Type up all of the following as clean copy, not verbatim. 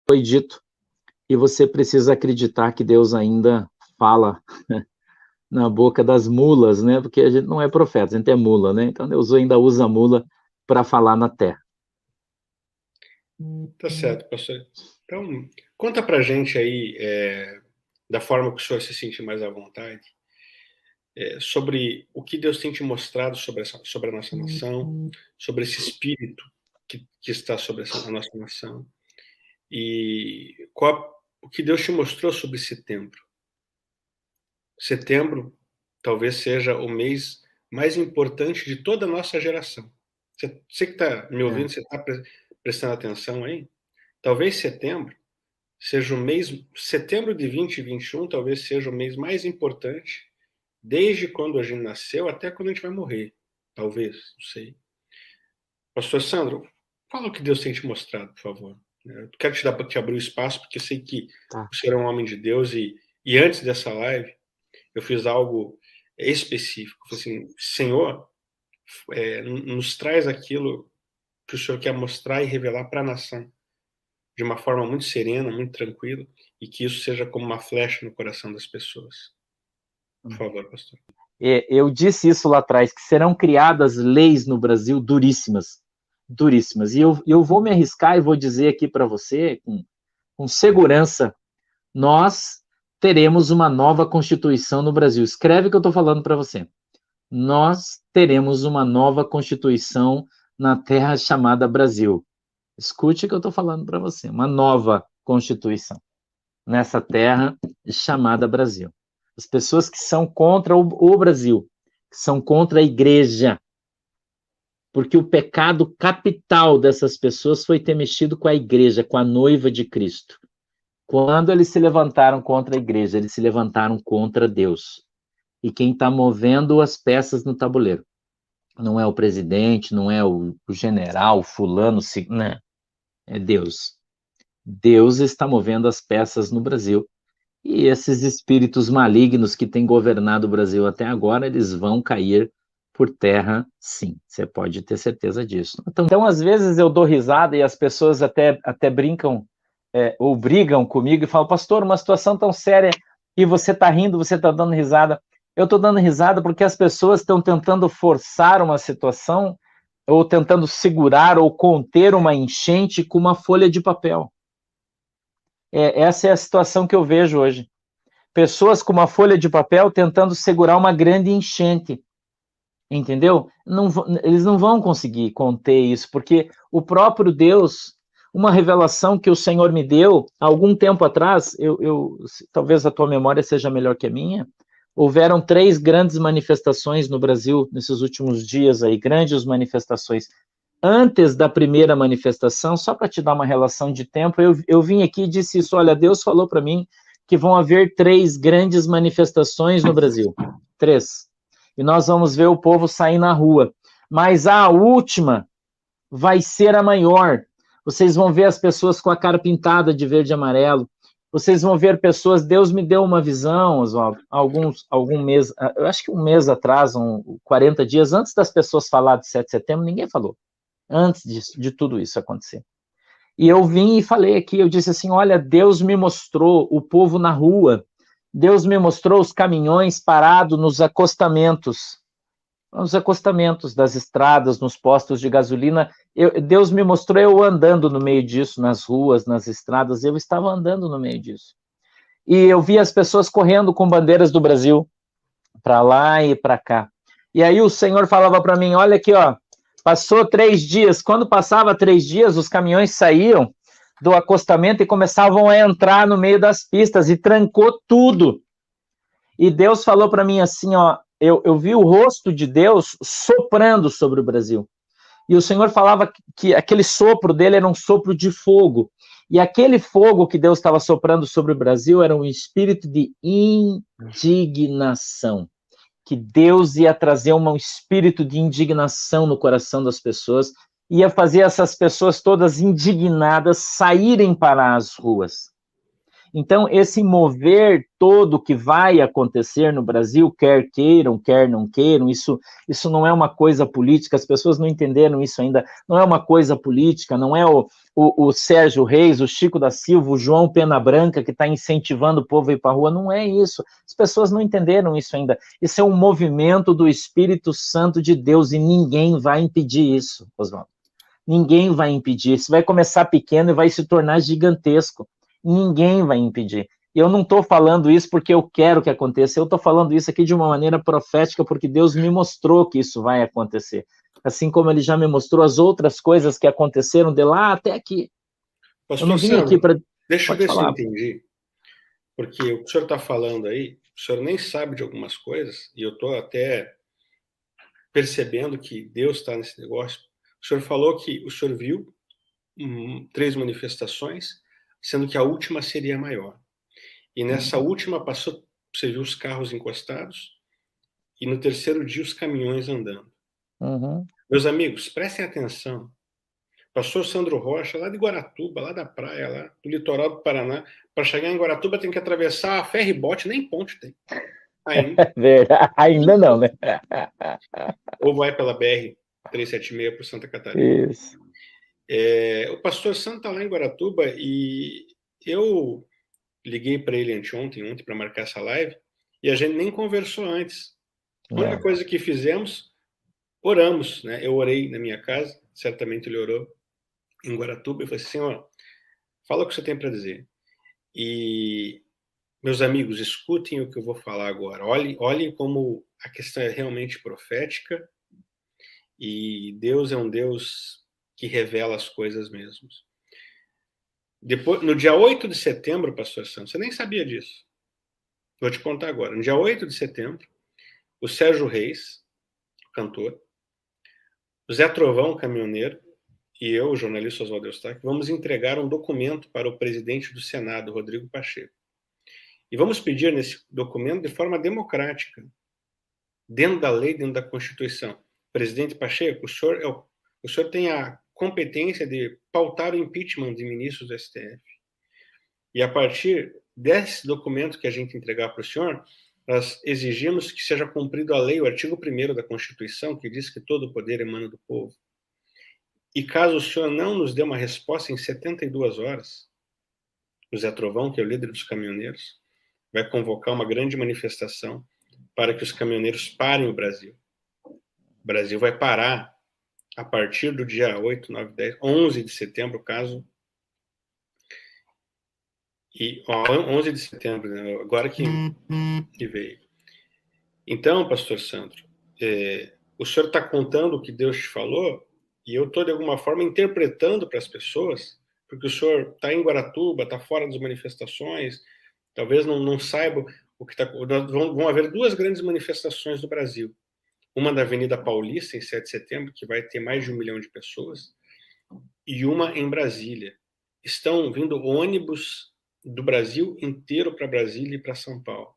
foi dito, e você precisa acreditar que Deus ainda fala na boca das mulas, né? Porque a gente não é profeta, a gente é mula, né? Então Deus ainda usa a mula para falar na terra. Tá certo, pastor. Então, conta pra gente aí, da forma que o senhor se sente mais à vontade, sobre o que Deus tem te mostrado sobre a nossa nação, sobre esse espírito que está sobre a nossa nação, e o que Deus te mostrou sobre setembro. Setembro talvez seja o mês mais importante de toda a nossa geração. Você que está me ouvindo, você está prestando atenção aí? Talvez setembro seja o mês, setembro de 2021 talvez seja o mês mais importante desde quando a gente nasceu até quando a gente vai morrer. Talvez, não sei. Pastor Sandro, fala o que Deus tem te mostrado, por favor. Eu quero te abrir o espaço, porque eu sei que o senhor é um homem de Deus e antes dessa live eu fiz algo específico. Eu falei assim, Senhor, nos traz aquilo que o senhor quer mostrar e revelar para a nação de uma forma muito serena, muito tranquila, e que isso seja como uma flecha no coração das pessoas. Por favor, pastor. Eu disse isso lá atrás, que serão criadas leis no Brasil duríssimas, duríssimas. E eu vou me arriscar e vou dizer aqui para você, com segurança, nós teremos uma nova Constituição no Brasil. Escreve o que eu estou falando para você. Nós teremos uma nova Constituição na terra chamada Brasil. Escute o que eu estou falando para você. Uma nova Constituição nessa terra chamada Brasil. As pessoas que são contra o Brasil, que são contra a igreja, porque o pecado capital dessas pessoas foi ter mexido com a igreja, com a noiva de Cristo. Quando eles se levantaram contra a igreja, eles se levantaram contra Deus. E quem está movendo as peças no tabuleiro não é o presidente, não é o general, fulano, não, é Deus. Deus está movendo as peças no Brasil. E esses espíritos malignos que têm governado o Brasil até agora, eles vão cair por terra, sim. Você pode ter certeza disso. Então, às vezes eu dou risada e as pessoas até brincam ou brigam comigo e falam, pastor, uma situação tão séria e você está rindo, você está dando risada. Eu estou dando risada porque as pessoas estão tentando forçar uma situação ou tentando segurar ou conter uma enchente com uma folha de papel. Essa é a situação que eu vejo hoje. Pessoas com uma folha de papel tentando segurar uma grande enchente. Entendeu? Eles não vão conseguir conter isso, porque o próprio Deus, uma revelação que o Senhor me deu há algum tempo atrás, talvez a tua memória seja melhor que a minha, houveram 3 grandes manifestações no Brasil nesses últimos dias aí, grandes manifestações. Antes da primeira manifestação, só para te dar uma relação de tempo, eu vim aqui e disse isso, olha, Deus falou para mim que vão haver 3 grandes manifestações no Brasil. 3. E nós vamos ver o povo sair na rua. Mas a última vai ser a maior. Vocês vão ver as pessoas com a cara pintada de verde e amarelo. Vocês vão ver pessoas... Deus me deu uma visão, Oswaldo, algum mês... Eu acho que um mês atrás, 40 dias, antes das pessoas falarem de 7 de setembro, ninguém falou. Antes de tudo isso acontecer. E eu vim e falei aqui, eu disse assim, olha, Deus me mostrou o povo na rua, Deus me mostrou os caminhões parados nos acostamentos das estradas, nos postos de gasolina. Deus me mostrou eu andando no meio disso, nas ruas, nas estradas, eu estava andando no meio disso. E eu vi as pessoas correndo com bandeiras do Brasil, para lá e para cá. E aí o Senhor falava para mim, olha aqui, ó, passou 3 dias, quando passava 3 dias, os caminhões saíam do acostamento e começavam a entrar no meio das pistas e trancou tudo. E Deus falou para mim assim, ó, eu vi o rosto de Deus soprando sobre o Brasil. E o Senhor falava que aquele sopro dele era um sopro de fogo. E aquele fogo que Deus estava soprando sobre o Brasil era um espírito de indignação. Que Deus ia trazer um espírito de indignação no coração das pessoas, ia fazer essas pessoas todas indignadas saírem para as ruas. Então, esse mover todo que vai acontecer no Brasil, quer queiram, quer não queiram, isso não é uma coisa política, as pessoas não entenderam isso ainda, não é uma coisa política, não é o Sérgio Reis, o Chico da Silva, o João Pena Branca que está incentivando o povo a ir para a rua, não é isso, as pessoas não entenderam isso ainda, isso é um movimento do Espírito Santo de Deus e ninguém vai impedir isso, Oswaldo. Ninguém vai impedir, isso vai começar pequeno e vai se tornar gigantesco. Ninguém vai impedir. Eu não estou falando isso porque eu quero que aconteça, eu estou falando isso aqui de uma maneira profética, porque Deus me mostrou que isso vai acontecer. Assim como Ele já me mostrou as outras coisas que aconteceram de lá até aqui. Pastor Eu não vim Sandro, aqui para... deixa eu Pode ver se eu falar. entendi. Porque o que o senhor está falando aí, o senhor nem sabe de algumas coisas, e eu estou até percebendo que Deus está nesse negócio. O senhor falou que o senhor viu 3 manifestações, sendo que a última seria maior. E nessa última passou, você viu os carros encostados, e no terceiro dia os caminhões andando. Uhum. Meus amigos, prestem atenção. Pastor Sandro Rocha, lá de Guaratuba, lá da praia, lá do litoral do Paraná, para chegar em Guaratuba tem que atravessar a ferry-bote, nem ponte tem. Ainda. Verdade. Ainda não, né? Ou vai pela BR-376 para Santa Catarina. Isso. O pastor Santo está lá em Guaratuba e eu liguei para ele ontem para marcar essa live, e a gente nem conversou antes. A única coisa que fizemos, oramos, né? Eu orei na minha casa, certamente ele orou em Guaratuba, e falei assim, Senhor, fala o que você tem para dizer. E, meus amigos, escutem o que eu vou falar agora. Olhem como a questão é realmente profética, e Deus é um Deus que revela as coisas mesmos. Depois, no dia 8 de setembro, pastor Santos, você nem sabia disso. Vou te contar agora. No dia 8 de setembro, o Sérgio Reis, cantor, o Zé Trovão, caminhoneiro, e eu, o jornalista Oswaldo Eustáquio, vamos entregar um documento para o presidente do Senado, Rodrigo Pacheco. E vamos pedir nesse documento de forma democrática, dentro da lei, dentro da Constituição. Presidente Pacheco, o senhor tem a competência de pautar o impeachment de ministros do STF. E a partir desse documento que a gente entregar para o senhor, nós exigimos que seja cumprido a lei, o artigo 1º da Constituição, que diz que todo o poder emana do povo. E caso o senhor não nos dê uma resposta em 72 horas, o Zé Trovão, que é o líder dos caminhoneiros, vai convocar uma grande manifestação para que os caminhoneiros parem o Brasil. O Brasil vai parar a partir do dia 8, 9, 10, 11 de setembro, caso... E 11 de setembro, né? Agora que veio. Então, pastor Sandro, o senhor está contando o que Deus te falou, e eu estou, de alguma forma, interpretando para as pessoas, porque o senhor está em Guaratuba, está fora das manifestações, talvez não saiba o que está... Vão haver 2 grandes manifestações no Brasil. Uma na Avenida Paulista, em 7 de setembro, que vai ter mais de 1 milhão de pessoas, e uma em Brasília. Estão vindo ônibus do Brasil inteiro para Brasília e para São Paulo.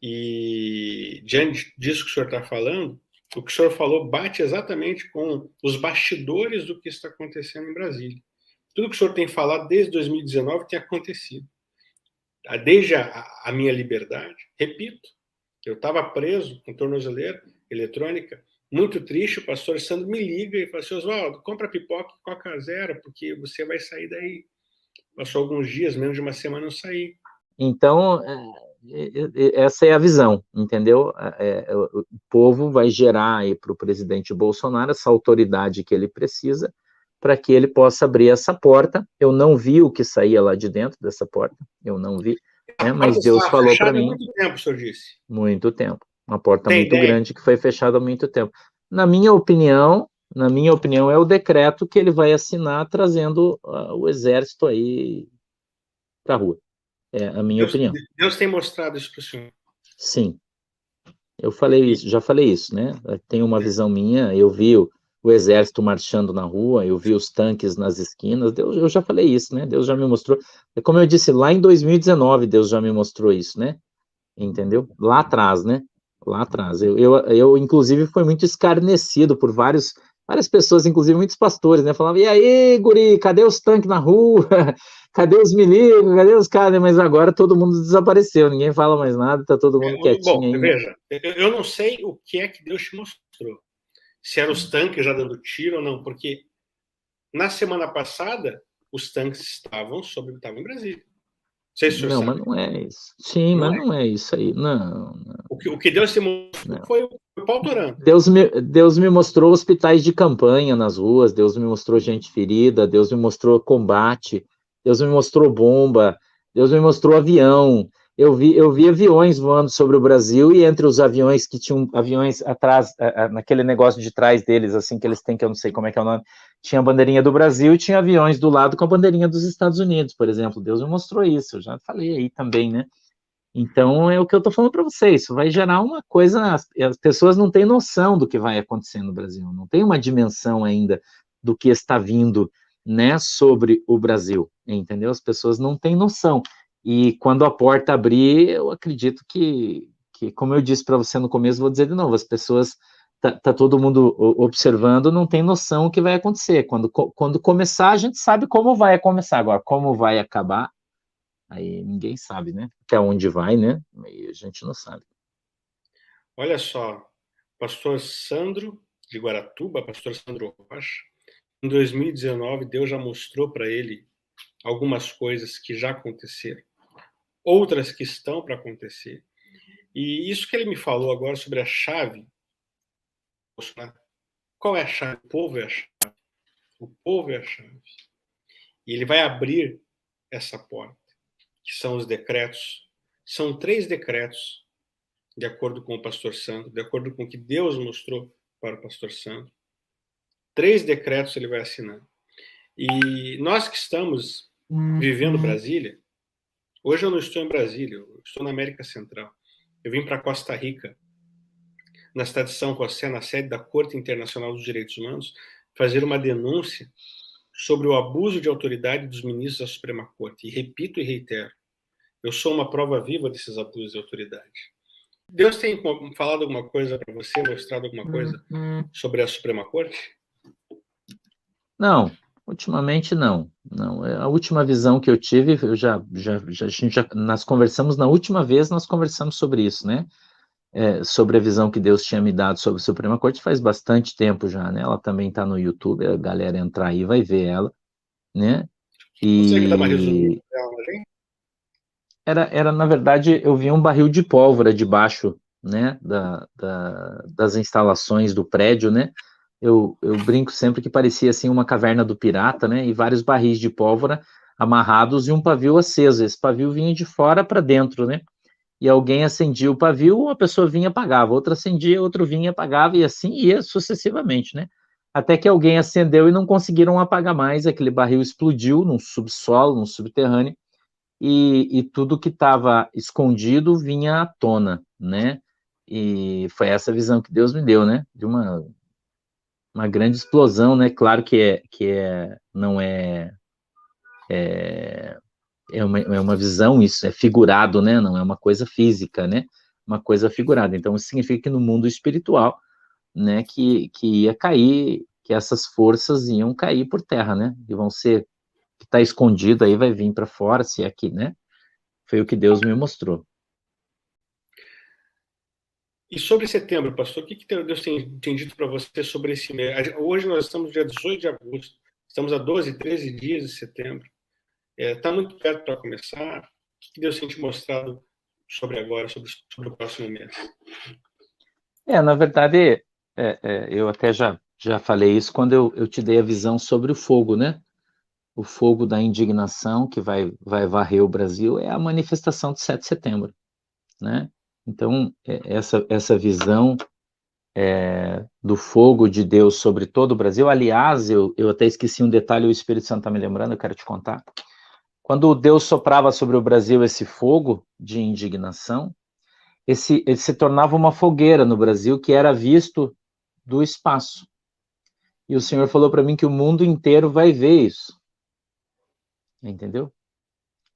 E, diante disso que o senhor está falando, o que o senhor falou bate exatamente com os bastidores do que está acontecendo em Brasília. Tudo que o senhor tem falado desde 2019 tem acontecido. Desde a minha liberdade, repito, eu estava preso com tornozeleira eletrônica, muito triste, o pastor Sandro me liga e fala assim, Oswaldo, compra pipoca e Coca Zero, porque você vai sair daí. Passou alguns dias, menos de uma semana eu saí. Então, essa é a visão, entendeu? O povo vai gerar aí para o presidente Bolsonaro essa autoridade que ele precisa para que ele possa abrir essa porta. Eu não vi o que saía lá de dentro dessa porta, eu não vi, né? Mas Deus falou para mim... Há muito tempo, o senhor disse. Muito tempo. Uma porta muito grande que foi fechada há muito tempo. Na minha opinião, é o decreto que ele vai assinar trazendo o exército aí para a rua. É a minha opinião. Deus tem mostrado isso para o senhor? Sim. Eu falei isso, já falei isso, né? Tem uma visão minha, eu vi o exército marchando na rua, eu vi os tanques nas esquinas, eu já falei isso, né? Deus já me mostrou. Como eu disse, lá em 2019, Deus já me mostrou isso, né? Entendeu? Lá atrás, né? Lá atrás. Eu inclusive, fui muito escarnecido por várias pessoas, inclusive muitos pastores, né? Falavam, e aí, guri, cadê os tanques na rua? cadê os milicos, cadê os caras? Mas agora todo mundo desapareceu, ninguém fala mais nada, tá todo mundo quietinho Bom, aí, né? veja, eu não sei o que é que Deus te mostrou. Se eram os tanques já dando tiro ou não, porque na semana passada os tanques estavam em Brasília. Não sei se o senhor Não, mas sabe. não é isso. Sim, Não mas é. não é isso aí. Não, não, O que Deus te mostrou não. foi o pau torando. Deus me mostrou hospitais de campanha nas ruas, Deus me mostrou gente ferida, Deus me mostrou combate, Deus me mostrou bomba, Deus me mostrou avião. Eu vi aviões voando sobre o Brasil e entre os aviões que tinham aviões atrás, naquele negócio de trás deles, assim, que eles têm, que eu não sei como é que é o nome, tinha a bandeirinha do Brasil e tinha aviões do lado com a bandeirinha dos Estados Unidos, por exemplo. Deus me mostrou isso, eu já falei aí também, né? Então, é o que eu estou falando para vocês, isso vai gerar uma coisa, as pessoas não têm noção do que vai acontecer no Brasil, não tem uma dimensão ainda do que está vindo, né, sobre o Brasil, entendeu? As pessoas não têm noção. E quando a porta abrir, eu acredito que como eu disse para você no começo, vou dizer de novo, as pessoas, tá todo mundo observando, não tem noção o que vai acontecer. Quando começar, a gente sabe como vai começar. Agora, como vai acabar, aí ninguém sabe, né? Até onde vai, né? Aí a gente não sabe. Olha só, pastor Sandro de Guaratuba, pastor Sandro Rocha, em 2019 Deus já mostrou para ele algumas coisas que já aconteceram, outras que estão para acontecer. E isso que ele me falou agora sobre a chave, né? Qual é a chave? O povo é a chave. O povo é a chave. E ele vai abrir essa porta, que são os decretos. São 3 decretos, de acordo com o pastor Sandro, de acordo com o que Deus mostrou para o pastor Sandro. 3 decretos ele vai assinar. E nós que estamos vivendo Brasília, hoje eu não estou em Brasília, eu estou na América Central. Eu vim para Costa Rica, na cidade de São José, na sede da Corte Internacional dos Direitos Humanos, fazer uma denúncia sobre o abuso de autoridade dos ministros da Suprema Corte. E repito e reitero, eu sou uma prova viva desses abusos de autoridade. Deus tem falado alguma coisa para você, mostrado alguma coisa sobre a Suprema Corte? Não, ultimamente não. Não, a última visão que eu tive, nós conversamos na última vez, nós conversamos sobre isso, né? Sobre a visão que Deus tinha me dado sobre a Suprema Corte faz bastante tempo já, né? Ela também está no YouTube, a galera entrar aí vai ver ela, né? Consegue dar uma resumida E dela, gente? era, na verdade, eu vi um barril de pólvora debaixo, né, das instalações do prédio, né? Eu brinco sempre que parecia assim uma caverna do pirata, né? E vários barris de pólvora amarrados e um pavio aceso. Esse pavio vinha de fora para dentro, né? E alguém acendia o pavio, uma pessoa vinha e apagava, outra acendia, outro vinha e apagava, e assim ia sucessivamente, né? Até que alguém acendeu e não conseguiram apagar mais, aquele barril explodiu num subsolo, num subterrâneo, e tudo que estava escondido vinha à tona, né? E foi essa visão que Deus me deu, né? De uma grande explosão, né? Claro não é uma visão, isso é figurado, né? Não é uma coisa física, né? Uma coisa figurada. Então, isso significa que no mundo espiritual, né? Que ia cair, que essas forças iam cair por terra, né? E vão ser, que está escondido aí vai vir para fora, se é que, né? Foi o que Deus me mostrou. E sobre setembro, pastor, o que Deus tem dito para você sobre esse mês? Hoje nós estamos no dia 18 de agosto, estamos a 12, 13 dias de setembro. Está muito perto para começar. O que Deus tem te mostrado sobre agora, sobre o próximo mês? Na verdade, eu até já falei isso quando eu te dei a visão sobre o fogo, né? O fogo da indignação que vai varrer o Brasil é a manifestação de 7 de setembro, né? Então, essa visão do fogo de Deus sobre todo o Brasil, aliás, eu até esqueci um detalhe, o Espírito Santo está me lembrando, eu quero te contar. Quando Deus soprava sobre o Brasil esse fogo de indignação, ele se tornava uma fogueira no Brasil que era visto do espaço. E o Senhor falou para mim que o mundo inteiro vai ver isso. Entendeu?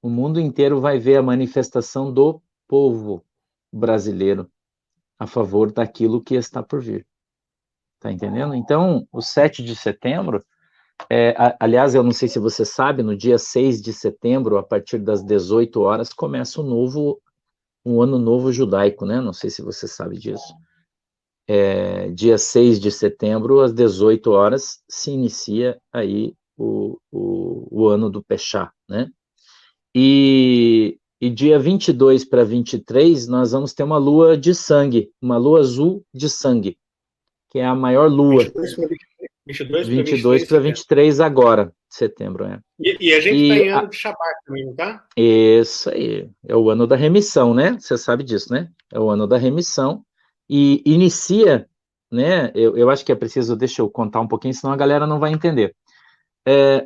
O mundo inteiro vai ver a manifestação do povo brasileiro a favor daquilo que está por vir. Tá entendendo? Então, o 7 de setembro Aliás, eu não sei se você sabe, no dia 6 de setembro, a partir das 18 horas, começa um ano novo judaico, né? Não sei se você sabe disso. Dia 6 de setembro, às 18 horas, se inicia aí o ano do Peshá, né? E dia 22 para 23, nós vamos ter uma lua de sangue, uma lua azul de sangue, que é a maior lua. 22 para 23 agora, setembro, E a gente está em ano de Shabat também, não tá? Isso aí, é o ano da remissão, né? Você sabe disso, né? É o ano da remissão, e inicia, né? Eu acho que é preciso, deixa eu contar um pouquinho, senão a galera não vai entender.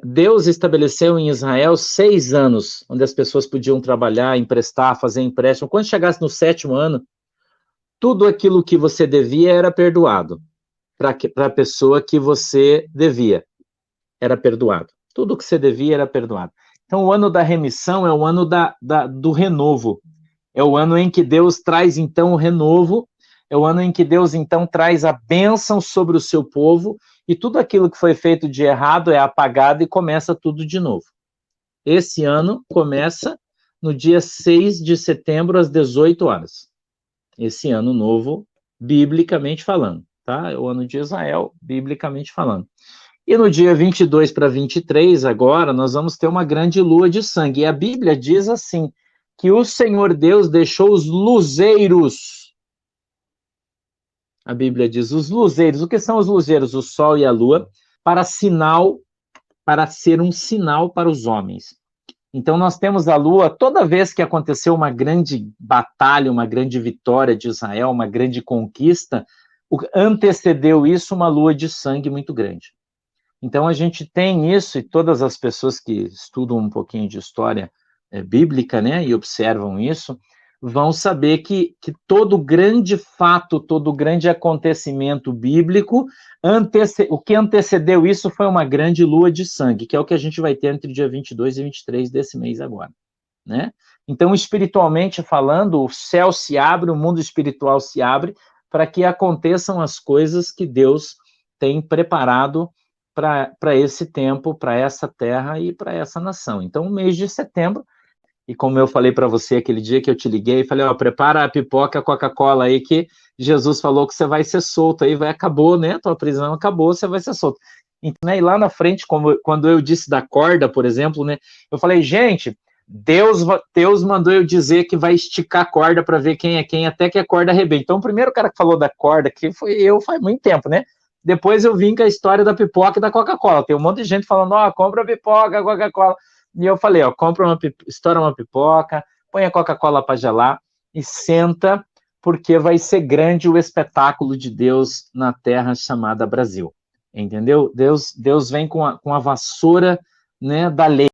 Deus estabeleceu em Israel 6 anos, onde as pessoas podiam trabalhar, emprestar, fazer empréstimo. Quando chegasse no 7º ano, tudo aquilo que você devia era perdoado. Para a pessoa que você devia, era perdoado. Tudo que você devia era perdoado. Então, o ano da remissão é o ano do renovo. É o ano em que Deus traz, então, o renovo. É o ano em que Deus, então, traz a bênção sobre o seu povo, e tudo aquilo que foi feito de errado é apagado e começa tudo de novo. Esse ano começa no dia 6 de setembro, às 18 horas. Esse ano novo, biblicamente falando, tá? É o ano de Israel, biblicamente falando. E no dia 22 para 23, agora, nós vamos ter uma grande lua de sangue. E a Bíblia diz assim, que o Senhor Deus deixou os luzeiros. A Bíblia diz os luzeiros. O que são os luzeiros? O sol e a lua, para ser um sinal para os homens. Então, nós temos a lua, toda vez que aconteceu uma grande batalha, uma grande vitória de Israel, uma grande conquista, antecedeu isso uma lua de sangue muito grande. Então, a gente tem isso, e todas as pessoas que estudam um pouquinho de história bíblica, né, e observam isso, vão saber que todo grande fato, todo grande acontecimento bíblico, o que antecedeu isso foi uma grande lua de sangue, que é o que a gente vai ter entre dia 22 e 23 desse mês agora, né? Então, espiritualmente falando, o céu se abre, o mundo espiritual se abre, para que aconteçam as coisas que Deus tem preparado para esse tempo, para essa terra e para essa nação. Então, o mês de setembro, e como eu falei para você aquele dia que eu te liguei, falei, prepara a pipoca, a Coca-Cola aí, que Jesus falou que você vai ser solto, aí acabou, né, tua prisão acabou, você vai ser solto. Então, né, e lá na frente, quando eu disse da corda, por exemplo, né, eu falei, gente, Deus mandou eu dizer que vai esticar a corda para ver quem é quem, até que a corda arrebente. Então, o primeiro cara que falou da corda, que foi eu, faz muito tempo, né? Depois eu vim com a história da pipoca e da Coca-Cola. Tem um monte de gente falando, compra a pipoca, a Coca-Cola. E eu falei, estoura uma pipoca, põe a Coca-Cola para gelar e senta, porque vai ser grande o espetáculo de Deus na terra chamada Brasil. Entendeu? Deus vem com a vassoura, né, da lei.